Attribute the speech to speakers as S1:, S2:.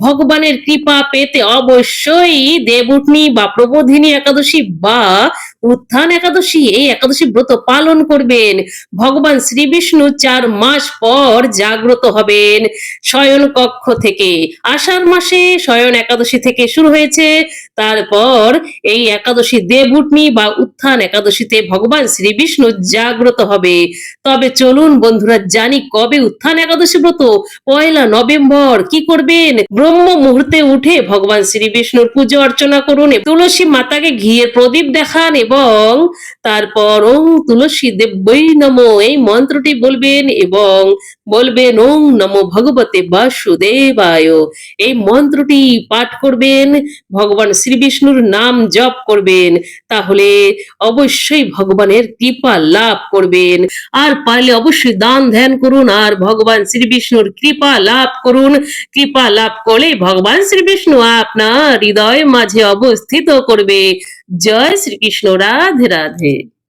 S1: ভগবানের কৃপা পেতে অবশ্যই দেবউঠনী বা প্রবোধিনী একাদশী বা উত্থান একাদশী এই একাদশী ব্রত পালন করবেন। ভগবান শ্রী বিষ্ণু 4 মাস পর জাগ্রত হবেন শয়ন কক্ষ থেকে। আষাঢ় মাসে শয়ন একাদশী থেকে শুরু হয়েছে, তারপর এই একাদশী দেবউঠনী বা উত্থান একাদশীতে ভগবান শ্রী বিষ্ণু জাগ্রত হবে। তবে চলুন বন্ধুরা জানি কবে উত্থান একাদশী ব্রত। 1 নভেম্বর। কি করবেন? ব্রহ্ম মুহূর্তে উঠে ভগবান শ্রী বিষ্ণুর পুজো অর্চনা করুন, তুলসী মাতাকে ঘিয়ের প্রদীপ দেখান এবং তারপর ওং তুলসী দেব্যই নমঃ এই মন্ত্রটি বলবেন এবং বলবেন ওং নমো ভগবতে বাসুদেবায়। এই মন্ত্রটি পাঠ করবেন, ভগবান শ্রী বিষ্ণুর নাম জপ করবেন, তাহলে অবশ্যই ভগবানের কৃপা লাভ করবেন। আর পারলে অবশ্যই দান ধ্যান করুন আর ভগবান শ্রী বিষ্ণুর কৃপা লাভ করুন। কৃপা লাভ করলে ভগবান শ্রী বিষ্ণু আপনার হৃদয় মাঝে অবস্থিত করবে। জয় শ্রীকৃষ্ণ। রাধে রাধে।